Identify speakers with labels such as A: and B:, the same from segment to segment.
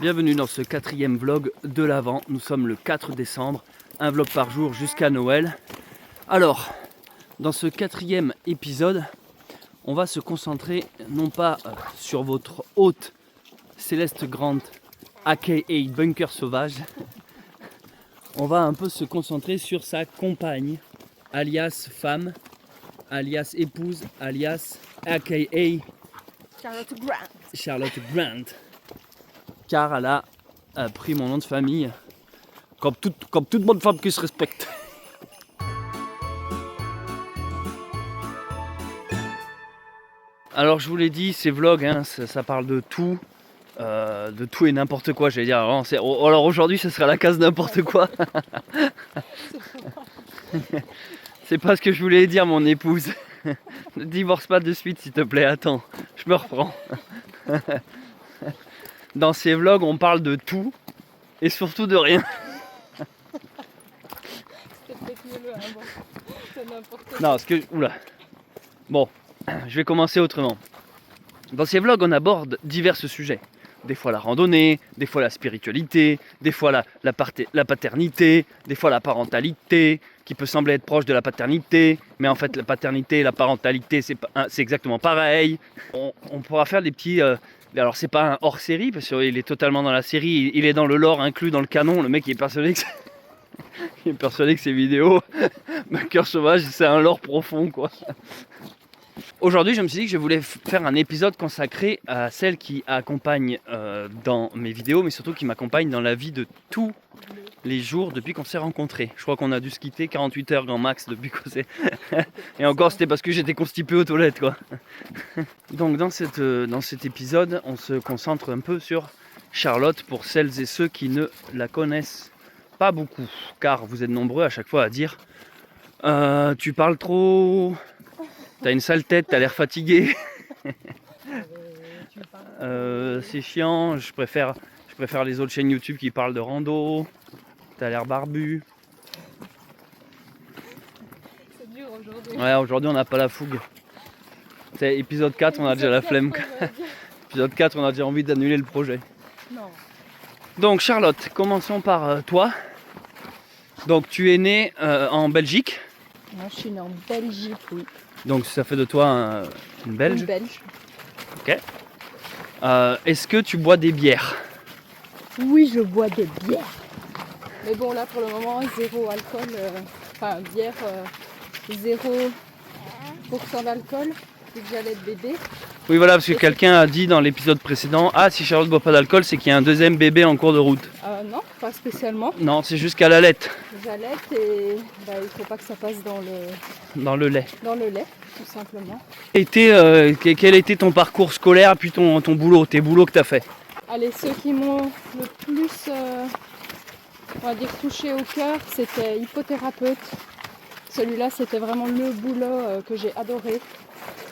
A: Bienvenue dans ce 4e vlog de l'Avent. Nous sommes le 4 décembre, un vlog par jour jusqu'à Noël. Alors, dans ce 4e épisode, on va se concentrer non pas sur votre hôte Céleste Grant, aka Bunker Sauvage. On va un peu se concentrer sur sa compagne, alias femme, alias épouse, alias aka Charlotte Grant. Car elle a pris mon nom de famille, comme toute bonne femme qui se respecte. Alors je vous l'ai dit, ces vlogs, ça parle de tout et n'importe quoi. J'allais dire, alors aujourd'hui, ce sera la case n'importe quoi. C'est pas ce que je voulais dire, mon épouse. Ne divorce pas de suite, s'il te plaît. Attends, je me reprends. Dans ces vlogs, on parle de tout et surtout de rien. Non, parce que... Oula. Bon, je vais commencer autrement. Dans ces vlogs, on aborde divers sujets. Des fois la randonnée, des fois la spiritualité, des fois la paternité, des fois la parentalité, qui peut sembler être proche de la paternité, mais en fait la paternité et la parentalité, c'est exactement pareil. On pourra faire des petits... alors c'est pas un hors-série, parce qu'il est totalement dans la série, il est dans le lore inclus dans le canon, le mec il est persuadé que ces vidéos, Bunker Sauvage, c'est un lore profond quoi. Aujourd'hui je me suis dit que je voulais faire un épisode consacré à celle qui accompagne dans mes vidéos, mais surtout qui m'accompagne dans la vie de tous les jours depuis qu'on s'est rencontrés. Je crois qu'on a dû se quitter 48 heures grand max depuis qu'on s'est... Et encore c'était parce que j'étais constipé aux toilettes quoi. Donc dans cet épisode on se concentre un peu sur Charlotte pour celles et ceux qui ne la connaissent pas beaucoup. Car vous êtes nombreux à chaque fois à dire tu parles trop, t'as une sale tête, t'as l'air fatigué. C'est chiant, je préfère les autres chaînes YouTube qui parlent de rando. T'as l'air barbu.
B: C'est dur aujourd'hui.
A: Ouais, aujourd'hui on n'a pas la fougue. C'est épisode 4, on a déjà la flemme. Épisode 4, on a déjà envie d'annuler le projet.
B: Non.
A: Donc Charlotte, commençons par toi. Donc tu es née en Belgique.
B: Moi je suis née en Belgique, oui.
A: Donc ça fait de toi une Belge.
B: Une Belge.
A: Ok. Est-ce que tu bois des bières?
B: Oui, je bois des bières. Mais bon, là pour le moment, zéro alcool. Enfin, bière, 0% d'alcool. Vu que j'allais être bébé.
A: Oui, voilà, parce que quelqu'un a dit dans l'épisode précédent, ah, si Charlotte ne boit pas d'alcool, c'est qu'il y a un deuxième bébé en cours de route.
B: Non, pas spécialement.
A: Non, c'est juste qu'elle allaite.
B: J'allaite et il faut pas que ça passe dans le
A: lait.
B: Dans le lait, tout simplement.
A: Quel était ton parcours scolaire, puis ton boulot, tes boulots que tu as fait?
B: Allez, ceux qui m'ont le plus, on va dire, touché au cœur, c'était hypothérapeute. Celui-là, c'était vraiment le boulot que j'ai adoré.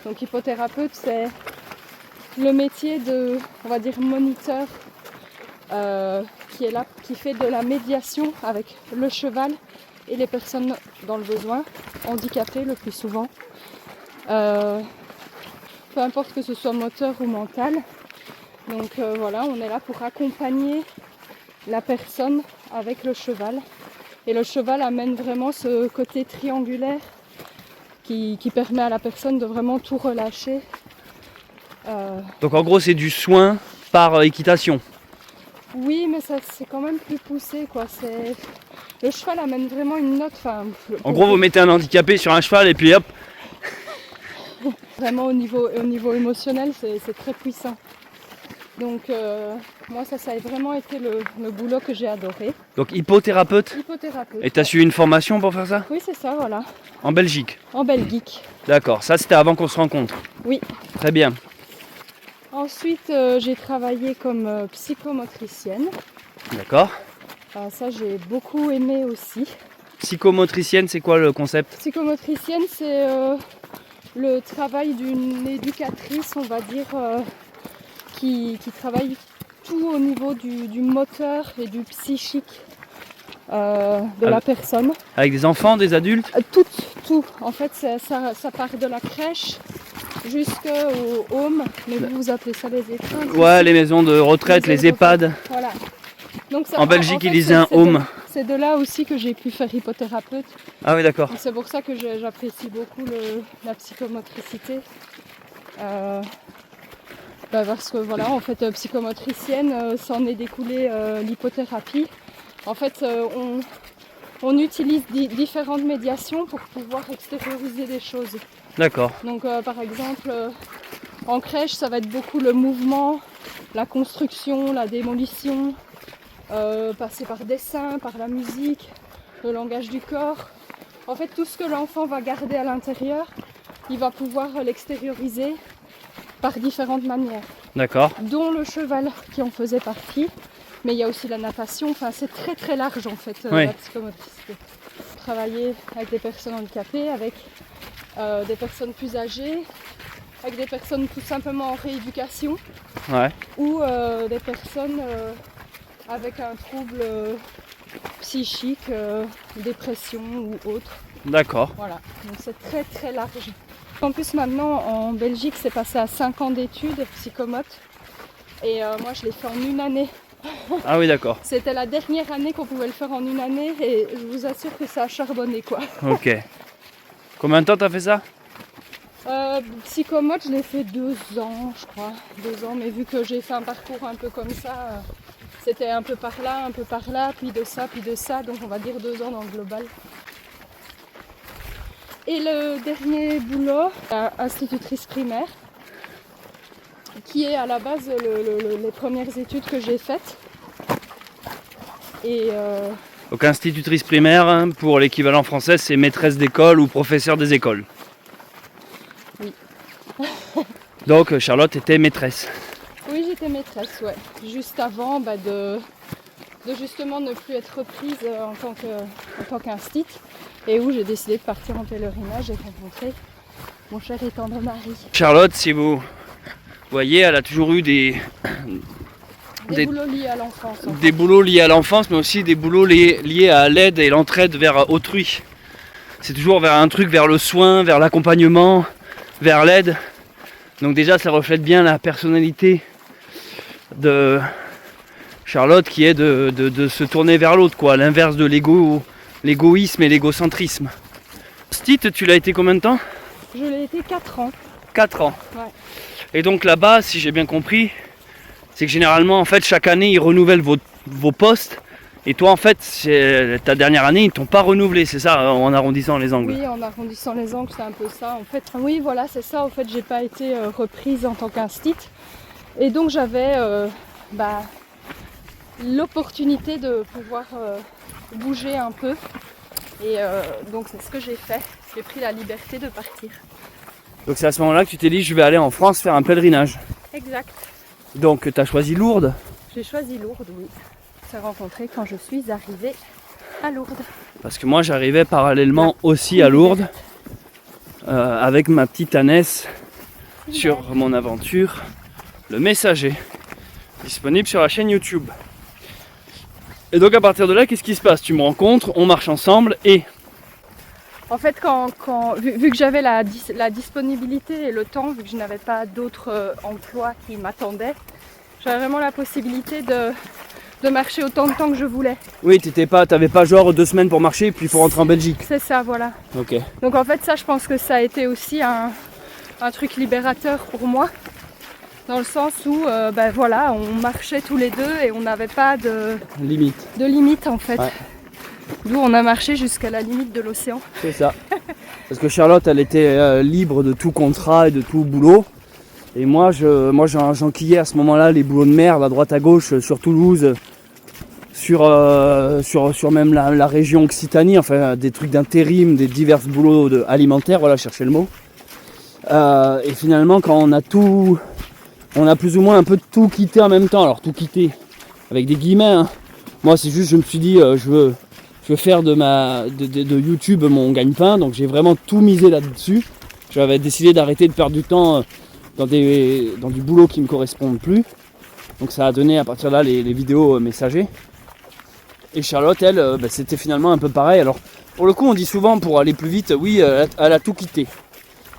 B: Donc hypothérapeute, c'est le métier de, on va dire, moniteur qui est là, qui fait de la médiation avec le cheval et les personnes dans le besoin, handicapées le plus souvent. Peu importe que ce soit moteur ou mental. Donc voilà, on est là pour accompagner la personne avec le cheval. Et le cheval amène vraiment ce côté triangulaire qui permet à la personne de vraiment tout relâcher.
A: Donc en gros c'est du soin par équitation.
B: Oui, mais ça c'est quand même plus poussé quoi. Le cheval amène vraiment une note.
A: En gros vous mettez un handicapé sur un cheval et puis hop.
B: Vraiment au niveau émotionnel c'est très puissant. Donc moi ça a vraiment été le boulot que j'ai adoré.
A: Donc hypothérapeute.
B: Hypothérapeute.
A: Et t'as suivi une formation pour faire ça?
B: Oui c'est ça, voilà.
A: En Belgique?
B: En Belgique.
A: D'accord, ça c'était avant qu'on se rencontre?
B: Oui.
A: Très bien.
B: Ensuite j'ai travaillé comme psychomotricienne.
A: D'accord.
B: Ça j'ai beaucoup aimé aussi.
A: Psychomotricienne, c'est quoi le concept?
B: Psychomotricienne c'est le travail d'une éducatrice, on va dire, qui travaille tout au niveau du moteur et du psychique de la personne.
A: Avec des enfants, des adultes?
B: Tout. En fait, ça part de la crèche jusqu'au home, mais vous appelez ça les étreintes.
A: Ouais, les maisons de retraite, les EHPAD.
B: Voilà. Donc ça,
A: En Belgique,
B: fait,
A: ils disaient un home.
B: C'est de là aussi que j'ai pu faire hippothérapeute.
A: Ah oui, d'accord.
B: C'est pour ça que j'apprécie beaucoup la psychomotricité. Parce que voilà, en fait, psychomotricienne, s'en est découlé l'hypothérapie. En fait, on utilise différentes médiations pour pouvoir extérioriser des choses.
A: D'accord.
B: Donc par exemple, en crèche, ça va être beaucoup le mouvement, la construction, la démolition, passer par dessin, par la musique, le langage du corps. En fait, tout ce que l'enfant va garder à l'intérieur, il va pouvoir l'extérioriser par différentes manières.
A: D'accord.
B: Dont le cheval qui en faisait partie, mais il y a aussi la natation, enfin c'est très très large en fait,
A: Oui.
B: la psychomotricité. Travailler avec des personnes handicapées, avec des personnes plus âgées, avec des personnes tout simplement en rééducation,
A: Ouais.
B: ou des personnes avec un trouble psychique, dépression ou autre.
A: D'accord.
B: Voilà, donc c'est très très large. En plus maintenant en Belgique c'est passé à 5 ans d'études psychomotes et moi je l'ai fait en une année.
A: Ah oui, d'accord.
B: C'était la dernière année qu'on pouvait le faire en une année et je vous assure que ça a charbonné quoi.
A: Ok. Combien de temps t'as fait ça?
B: Psychomote je l'ai fait 2 ans je crois, 2 ans, mais vu que j'ai fait un parcours un peu comme ça, c'était un peu par là, puis de ça, donc on va dire 2 ans dans le global. Et le dernier boulot, institutrice primaire, qui est à la base les premières études que j'ai faites. Et
A: Donc institutrice primaire, hein, pour l'équivalent français, c'est maîtresse d'école ou professeur des écoles.
B: Oui.
A: Donc Charlotte était maîtresse.
B: oui, j'étais maîtresse, ouais. Juste avant de justement ne plus être reprise en tant qu'instit, et où j'ai décidé de partir en pèlerinage et rencontrer mon cher et tendre mari.
A: Charlotte, si vous voyez, elle a toujours eu des
B: Boulots liés à l'enfance. En
A: des boulots liés à l'enfance, mais aussi des boulots liés à l'aide et l'entraide vers autrui. C'est toujours vers un truc, vers le soin, vers l'accompagnement, vers l'aide. Donc déjà, ça reflète bien la personnalité de Charlotte, qui est de se tourner vers l'autre, quoi, à l'inverse de l'égoïsme et l'égocentrisme. Stit, tu l'as été combien de temps?
B: Je l'ai été 4 ans.
A: 4 ans.
B: Ouais.
A: Et donc là-bas, si j'ai bien compris, c'est que généralement, en fait, chaque année, ils renouvellent vos postes. Et toi, en fait, ta dernière année, ils ne t'ont pas renouvelé, c'est ça, en arrondissant les angles?
B: Oui, en arrondissant les angles, c'est un peu ça. En fait, oui, voilà, c'est ça. En fait, j'ai pas été reprise en tant qu'instit. Et donc, j'avais l'opportunité de pouvoir bouger un peu. Et donc, c'est ce que j'ai fait. J'ai pris la liberté de partir.
A: Donc c'est à ce moment-là que tu t'es dit, je vais aller en France faire un pèlerinage.
B: Exact.
A: Donc tu as choisi Lourdes.
B: J'ai choisi Lourdes, oui. On s'est rencontrés quand je suis arrivée à Lourdes.
A: Parce que moi j'arrivais parallèlement aussi à Lourdes avec ma petite ânesse sur mon aventure, le Messager, disponible sur la chaîne YouTube. Et donc à partir de là, qu'est-ce qui se passe? Tu me rencontres, on marche ensemble et...
B: En fait, vu que j'avais la disponibilité et le temps, vu que je n'avais pas d'autres emplois qui m'attendaient, j'avais vraiment la possibilité de marcher autant de temps que je voulais.
A: Oui, t'avais pas genre 2 semaines pour marcher et puis pour rentrer en Belgique.
B: C'est ça, voilà.
A: Ok.
B: Donc en fait, ça, je pense que ça a été aussi un truc libérateur pour moi, dans le sens où, voilà, on marchait tous les deux et on n'avait pas de limite en fait.
A: Ouais.
B: D'où on a marché jusqu'à la limite de l'océan.
A: C'est ça. Parce que Charlotte, elle était libre de tout contrat et de tout boulot. Et moi j'enquillais à ce moment-là les boulots de merde à droite à gauche sur Toulouse, sur même la région Occitanie, enfin des trucs d'intérim, des divers boulots alimentaires, voilà, chercher le mot. Et finalement, quand on a plus ou moins un peu tout quitté en même temps. Alors tout quitté avec des guillemets, hein. Moi c'est juste, je me suis dit, je veux faire de YouTube mon gagne-pain, donc j'ai vraiment tout misé là-dessus. J'avais décidé d'arrêter de perdre du temps dans du boulot qui ne me correspond plus. Donc ça a donné à partir de là les vidéos Messager. Et Charlotte, elle, c'était finalement un peu pareil. Alors pour le coup, on dit souvent, pour aller plus vite, oui, elle a tout quitté.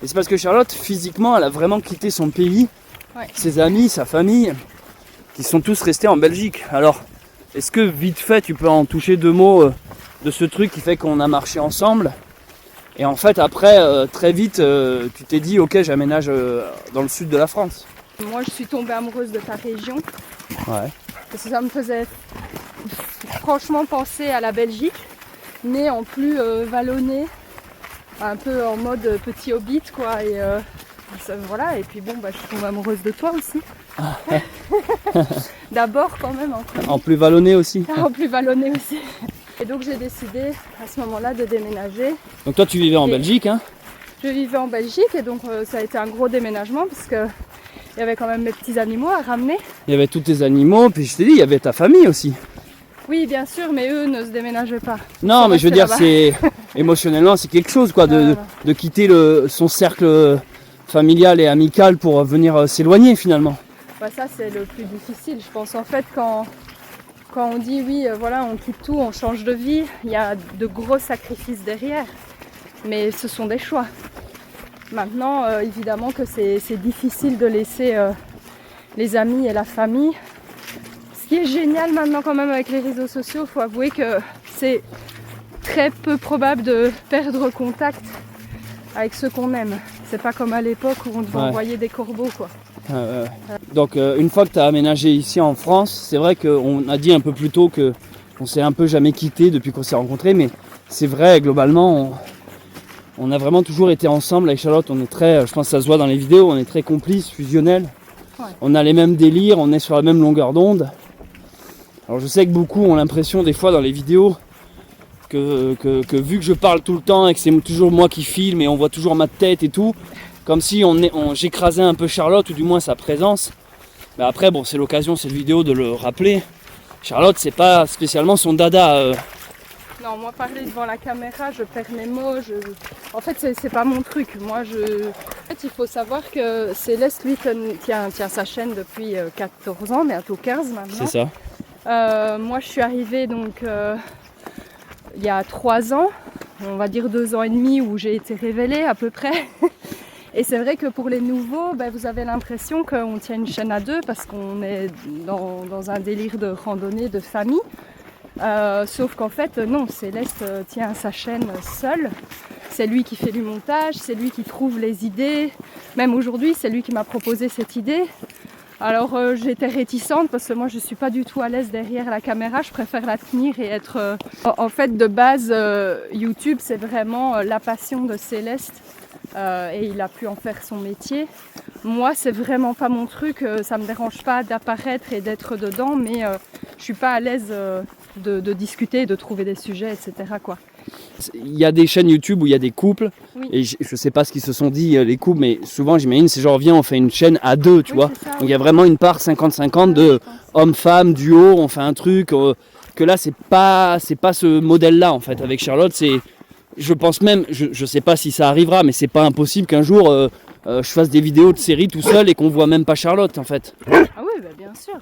A: Et c'est parce que Charlotte, physiquement, elle a vraiment quitté son pays, ses amis, sa famille, qui sont tous restés en Belgique. Alors, est-ce que vite fait, tu peux en toucher 2 mots de ce truc qui fait qu'on a marché ensemble? Et en fait, après, très vite, tu t'es dit, ok, j'aménage dans le sud de la France.
B: Moi, je suis tombée amoureuse de ta région.
A: Ouais.
B: Parce que ça me faisait franchement penser à la Belgique, mais en plus vallonné, un peu en mode petit hobbit, quoi. Et voilà, et puis bon, je suis tombée amoureuse de toi aussi. D'abord, quand même.
A: En plus vallonné aussi.
B: En plus vallonné aussi. Et donc, j'ai décidé à ce moment-là de déménager.
A: Donc, toi, tu vivais en Belgique, hein?
B: Je vivais en Belgique, et donc ça a été un gros déménagement, parce que il y avait quand même mes petits animaux à ramener. Il
A: y avait tous tes animaux, puis je t'ai dit, il y avait ta famille aussi.
B: Oui, bien sûr, mais eux ne se déménageaient pas.
A: Non, mais je veux dire, c'est émotionnellement, c'est quelque chose, quoi, de quitter son cercle familial et amical pour venir s'éloigner, finalement.
B: Ça, c'est le plus difficile, je pense. En fait, quand on dit, oui, voilà, on quitte tout, on change de vie, il y a de gros sacrifices derrière. Mais ce sont des choix. Maintenant, évidemment que c'est difficile de laisser les amis et la famille. Ce qui est génial maintenant quand même avec les réseaux sociaux, il faut avouer que c'est très peu probable de perdre contact avec ceux qu'on aime. C'est pas comme à l'époque où on devait envoyer des corbeaux, quoi.
A: Donc une fois que tu as aménagé ici en France, c'est vrai qu'on a dit un peu plus tôt qu'on s'est un peu jamais quitté depuis qu'on s'est rencontrés, mais c'est vrai, globalement, on a vraiment toujours été ensemble avec Charlotte. On est très, je pense que ça se voit dans les vidéos, on est très complices, fusionnels. Ouais. On a les mêmes délires, on est sur la même longueur d'onde. Alors je sais que beaucoup ont l'impression des fois dans les vidéos que vu que je parle tout le temps et que c'est toujours moi qui filme et on voit toujours ma tête et tout, comme si j'écrasais un peu Charlotte ou du moins sa présence. Mais après, bon, c'est l'occasion, cette vidéo, de le rappeler. Charlotte, c'est pas spécialement son dada.
B: Non, moi parler devant la caméra, je perds mes mots. En fait, c'est pas mon truc. Moi, En fait, il faut savoir que Céleste, lui, tient sa chaîne depuis 14 ans, bientôt 15 maintenant.
A: C'est ça.
B: Moi, je suis arrivée donc il y a 3 ans, on va dire 2 ans et demi où j'ai été révélée à peu près. Et c'est vrai que pour les nouveaux, vous avez l'impression qu'on tient une chaîne à 2 parce qu'on est dans un délire de randonnée, de famille. Sauf qu'en fait, non, Céleste tient sa chaîne seule. C'est lui qui fait du montage, c'est lui qui trouve les idées. Même aujourd'hui, c'est lui qui m'a proposé cette idée. Alors j'étais réticente parce que moi je ne suis pas du tout à l'aise derrière la caméra, je préfère la tenir et être... En fait, de base, YouTube, c'est vraiment la passion de Céleste. Et il a pu en faire son métier. Moi, c'est vraiment pas mon truc, ça me dérange pas d'apparaître et d'être dedans, mais je suis pas à l'aise de discuter, de trouver des sujets, etc., quoi.
A: Il y a des chaînes YouTube où il y a des couples, et je sais pas ce qu'ils se sont dit les couples, mais souvent j'imagine c'est genre viens on fait une chaîne à 2, tu vois. Donc il y a vraiment une part 50-50 de homme-femme, duo, on fait un truc, que là c'est pas ce modèle-là en fait. Avec Charlotte, je pense même, je sais pas si ça arrivera, mais c'est pas impossible qu'un jour je fasse des vidéos de série tout seul et qu'on voit même pas Charlotte en fait.
B: Ah oui, bien sûr.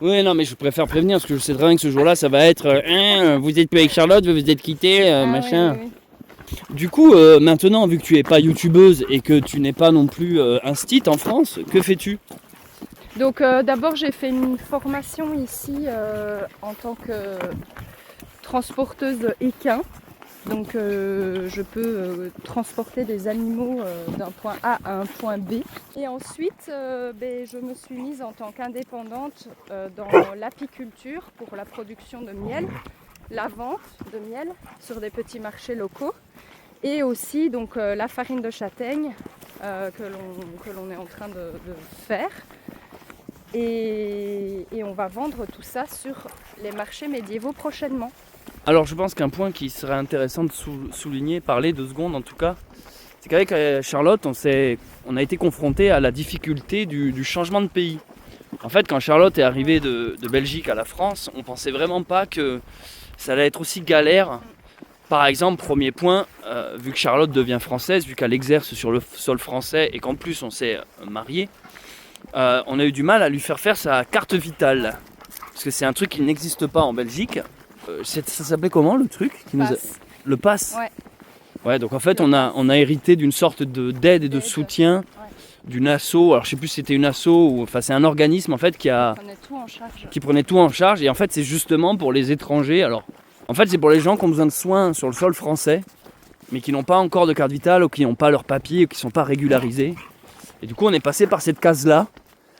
A: Oui, non, mais je préfère prévenir parce que je sais très bien que ce jour-là, ça va être vous êtes plus avec Charlotte, vous êtes quittés, machin. Oui. Du coup, maintenant, vu que tu n'es pas youtubeuse et que tu n'es pas non plus instit en France, que fais-tu ?
B: Donc, d'abord, j'ai fait une formation ici en tant que transporteuse équin. Donc je peux transporter des animaux d'un point A à un point B. Et ensuite, je me suis mise en tant qu'indépendante dans l'apiculture pour la production de miel, la vente de miel sur des petits marchés locaux et aussi donc, la farine de châtaigne que l'on est en train de faire. Et on va vendre tout ça sur les marchés médiévaux prochainement.
A: Alors je pense qu'un point qui serait intéressant de souligner, parler 2 secondes en tout cas, c'est qu'avec Charlotte, on a été confronté à la difficulté du changement de pays. En fait, quand Charlotte est arrivée de Belgique à la France, on pensait vraiment pas que ça allait être aussi galère. Par exemple, premier point, vu que Charlotte devient française, vu qu'elle exerce sur le sol français et qu'en plus on s'est marié, on a eu du mal à lui faire sa carte vitale. Parce que c'est un truc qui n'existe pas en Belgique. Ça s'appelait comment le truc
B: Pass.
A: Le pass.
B: Ouais.
A: Ouais, donc en fait, on a hérité d'une sorte d'aide et de soutien
B: Ouais.
A: d'une asso. Alors je sais plus si c'était une asso ou enfin c'est un organisme en fait
B: On prenait tout en charge.
A: qui prenait tout en charge. Et en fait, c'est justement pour les étrangers. Alors en fait, c'est pour les gens qui ont besoin de soins sur le sol français, mais qui n'ont pas encore de carte vitale ou qui n'ont pas leurs papiers ou qui ne sont pas régularisés. Et du coup, on est passé par cette case-là.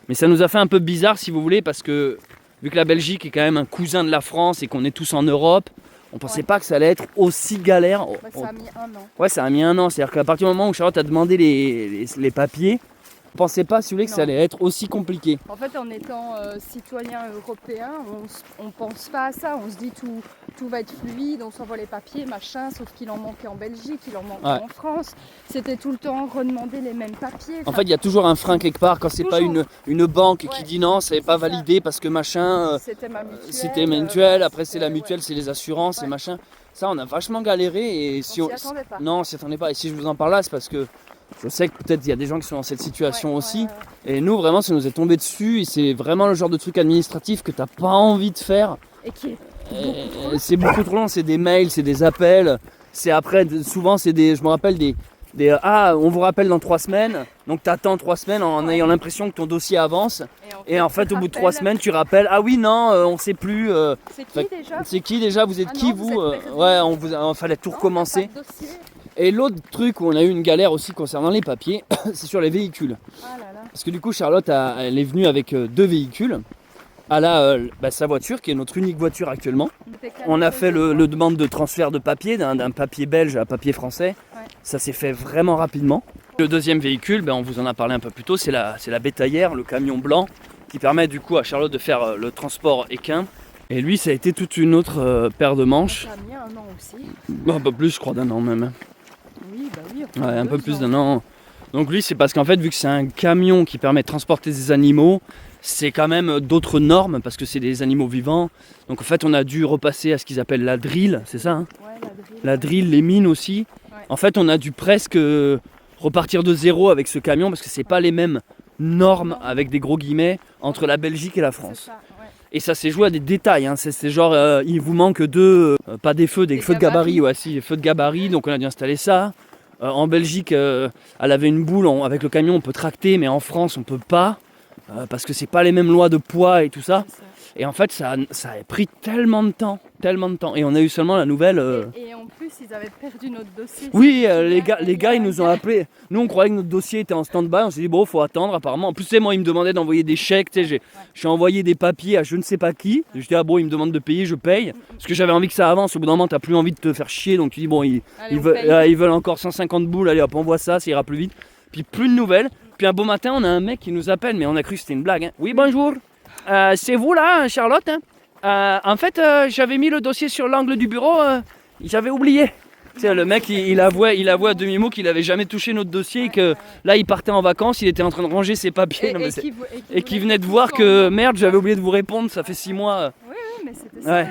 A: Mais ça nous a fait un peu bizarre, si vous voulez, parce que vu que la Belgique est quand même un cousin de la France et qu'on est tous en Europe, on pensait pas que ça allait être aussi galère.
B: Bah, ça a mis 1 an.
A: Ouais, ça a mis 1 an. C'est-à-dire qu'à partir du moment où Charlotte a demandé les papiers, on pensait pas, si vous voulez, que ça
B: Non.
A: allait être aussi compliqué.
B: En fait, en étant citoyen européen, on pense pas à ça. On se dit tout va être fluide, on s'envoie les papiers, machin, sauf qu'il en manquait en Belgique, il en manquait en France. C'était tout le temps redemander les mêmes papiers.
A: En fait, il y a toujours un frein quelque part quand c'est pas une banque qui
B: Ouais,
A: dit non, ça n'est pas
B: c'est ça.
A: validé parce que machin.
B: C'était ma mutuelle.
A: C'était mutuelle, après c'est la
B: ouais.
A: mutuelle, c'est les assurances et
B: Ouais.
A: machin. Ça, on a vachement galéré et
B: On s'y attendait pas.
A: Non, on s'y attendait pas. Et si je vous en parle là, c'est parce que je sais que peut-être il y a des gens qui sont dans cette situation
B: Ouais,
A: aussi.
B: ouais.
A: Et nous, vraiment, ça nous est tombé dessus. Et c'est vraiment le genre de truc administratif que t'as pas envie de faire.
B: Et qui est
A: Et c'est beaucoup trop long. C'est des mails, c'est des appels. C'est après, souvent, c'est des. Je me rappelle ah, on vous rappelle dans 3 semaines. Donc t'attends 3 semaines en ayant l'impression que ton dossier avance. Et en fait, au bout de 3 semaines, tu rappelles. Ah oui, non, on sait plus.
B: C'est qui déjà?
A: C'est qui déjà? Vous êtes
B: Ah
A: qui
B: non,
A: vous?
B: êtes perdu.
A: Ouais, on fallait tout
B: Non,
A: recommencer.
B: on a pas de dossier.
A: Et l'autre truc où on a eu une galère aussi concernant les papiers, c'est sur les véhicules.
B: Ah là là.
A: Parce que du coup, Charlotte, elle est venue avec 2 véhicules. Elle a sa voiture, qui est notre unique voiture actuellement. On a fait le demande de transfert de papier, d'un papier belge à un papier français.
B: Ouais.
A: Ça s'est fait vraiment rapidement. Le deuxième véhicule, on vous en a parlé un peu plus tôt, c'est la bétaillère, le camion blanc, qui permet du coup à Charlotte de faire le transport équin. Et lui, ça a été toute une autre paire de manches.
B: Ça a mis 1 an aussi.
A: Un peu plus, je crois, d'1 an même.
B: Oui, bah oui.
A: Ouais, un peu
B: 2
A: plus
B: ans.
A: d'1 an. Donc lui, c'est parce qu'en fait, vu que c'est un camion qui permet de transporter des animaux, c'est quand même d'autres normes, parce que c'est des animaux vivants. Donc en fait, on a dû repasser à ce qu'ils appellent la drill, c'est ça hein?
B: Ouais, la drill.
A: La drill, les mines aussi.
B: Ouais.
A: En fait, on a dû presque repartir de zéro avec ce camion, parce que c'est pas les mêmes normes, avec des gros guillemets, entre la Belgique et la
B: C'est
A: France.
B: ça, ouais.
A: Et ça s'est joué à des détails, hein. C'est genre, il vous manque pas des feux, des feux de gabarit, ouais, si, des feux de gabarit, donc on a dû installer ça. En Belgique, elle avait une boule, avec le camion on peut tracter, mais en France on peut pas, parce que c'est pas les mêmes lois de poids et tout ça.
B: C'est ça.
A: Et en fait, ça a pris tellement de temps, et on a eu seulement la nouvelle.
B: Et en plus, ils avaient perdu notre dossier.
A: Oui, les gars, ils nous ont appelés. Nous, on croyait que notre dossier était en stand-by. On s'est dit, bon, faut attendre apparemment. En plus, c'est moi, ils me demandaient d'envoyer des chèques. J'ai envoyé des papiers à je ne sais pas qui. J'étais, ah bon, ils me demandent de payer, je paye. Parce que j'avais envie que ça avance. Au bout d'un moment, t'as plus envie de te faire chier. Donc tu dis, bon, ils veulent encore 150 boules. Allez, hop, envoie ça, ça ira plus vite. Puis plus de nouvelles. Puis un beau matin, on a un mec qui nous appelle, mais on a cru que c'était une blague. Hein. Oui, bonjour. C'est vous là, Charlotte hein en fait, j'avais mis le dossier sur l'angle du bureau. J'avais oublié. Tu sais, le mec, il avouait à demi-mot qu'il avait jamais touché notre dossier et que là, il partait en vacances, il était en train de ranger ses papiers. Et qui venait de voir que merde, j'avais oublié de vous répondre, ça fait 6 mois.
B: Oui, mais c'était ça.
A: Ouais.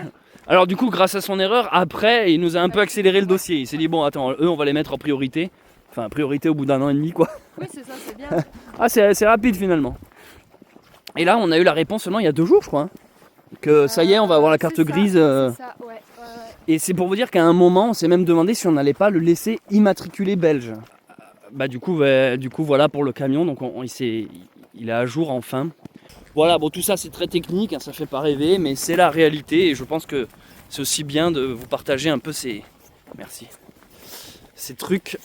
A: Alors du coup, grâce à son erreur, après, il nous a un peu accéléré le dossier. Il s'est dit, bon, attends, eux, on va les mettre en priorité. Enfin, priorité au bout d'1 an et demi, quoi.
B: Oui, c'est ça, c'est bien.
A: Ah, c'est rapide finalement. Et là, on a eu la réponse seulement il y a 2 jours, je crois. Hein. Que ça y est, on va avoir la carte grise.
B: C'est ça, ouais.
A: Et c'est pour vous dire qu'à un moment, on s'est même demandé si on n'allait pas le laisser immatriculer belge. Du coup, voilà pour le camion. Donc il est à jour enfin. Voilà, bon, tout ça c'est très technique, hein, ça fait pas rêver, mais c'est la réalité. Et je pense que c'est aussi bien de vous partager un peu ces trucs.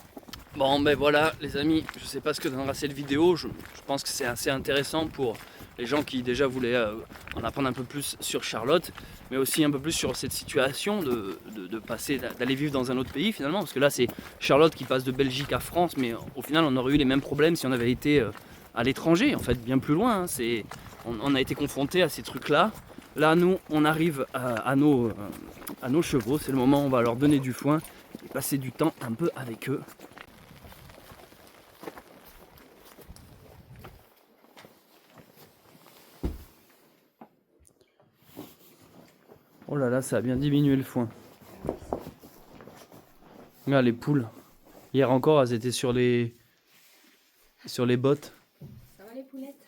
A: Bon, ben voilà, les amis, je sais pas ce que donnera cette vidéo. Je pense que c'est assez intéressant pour les gens qui déjà voulaient en apprendre un peu plus sur Charlotte, mais aussi un peu plus sur cette situation de passer, d'aller vivre dans un autre pays finalement, parce que là c'est Charlotte qui passe de Belgique à France, mais au final on aurait eu les mêmes problèmes si on avait été à l'étranger, en fait bien plus loin. Hein. On a été confronté à ces trucs-là. Là nous on arrive à nos chevaux, c'est le moment où on va leur donner du foin et passer du temps un peu avec eux. Oh là là, ça a bien diminué le foin. Regarde les poules. Hier encore, elles étaient sur les bottes.
B: Ça va les poulettes?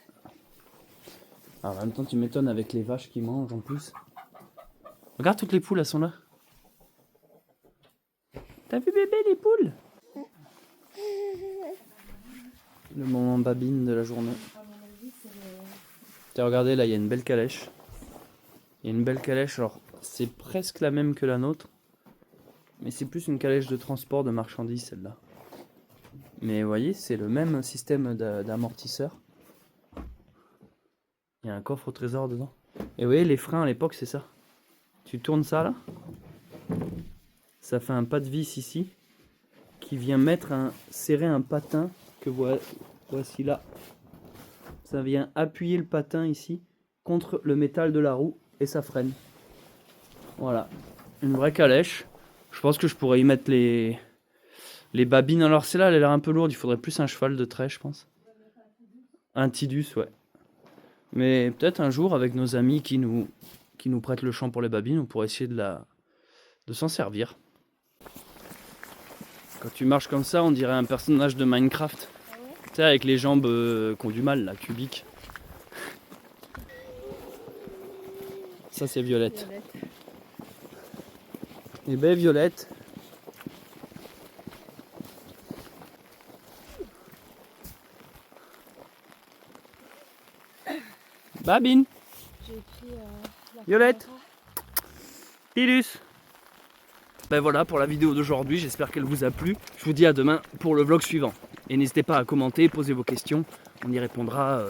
A: Alors, en même temps, tu m'étonnes avec les vaches qui mangent en plus. Regarde toutes les poules, elles sont là. T'as vu bébé les poules? Le moment babine de la journée. T'as regardé là, il y a une belle calèche. Il y a une belle calèche, alors c'est presque la même que la nôtre. Mais c'est plus une calèche de transport de marchandises celle-là. Mais vous voyez, c'est le même système d'amortisseur. Il y a un coffre au trésor dedans. Et vous voyez, les freins à l'époque, c'est ça. Tu tournes ça là. Ça fait un pas de vis ici. Qui vient serrer un patin que voici là. Ça vient appuyer le patin ici contre le métal de la roue et ça freine. Voilà. Une vraie calèche. Je pense que je pourrais y mettre les babines. Alors celle-là, elle a l'air un peu lourde. Il faudrait plus un cheval de trait, je pense. Un Tidus, ouais. Mais peut-être un jour, avec nos amis qui nous prêtent le champ pour les babines, on pourrait essayer de s'en servir. Quand tu marches comme ça, on dirait un personnage de Minecraft. Ah ouais, tu sais, avec les jambes qui ont du mal, là, cubiques. Ça, c'est Violette. Et ben Violette. Babine.
B: J'ai pris la
A: Violette.
B: caméra.
A: Tidus. Ben voilà pour la vidéo d'aujourd'hui, j'espère qu'elle vous a plu. Je vous dis à demain pour le vlog suivant. Et n'hésitez pas à commenter, poser vos questions. On y répondra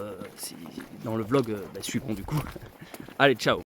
A: dans le vlog suivant du coup. Allez, ciao.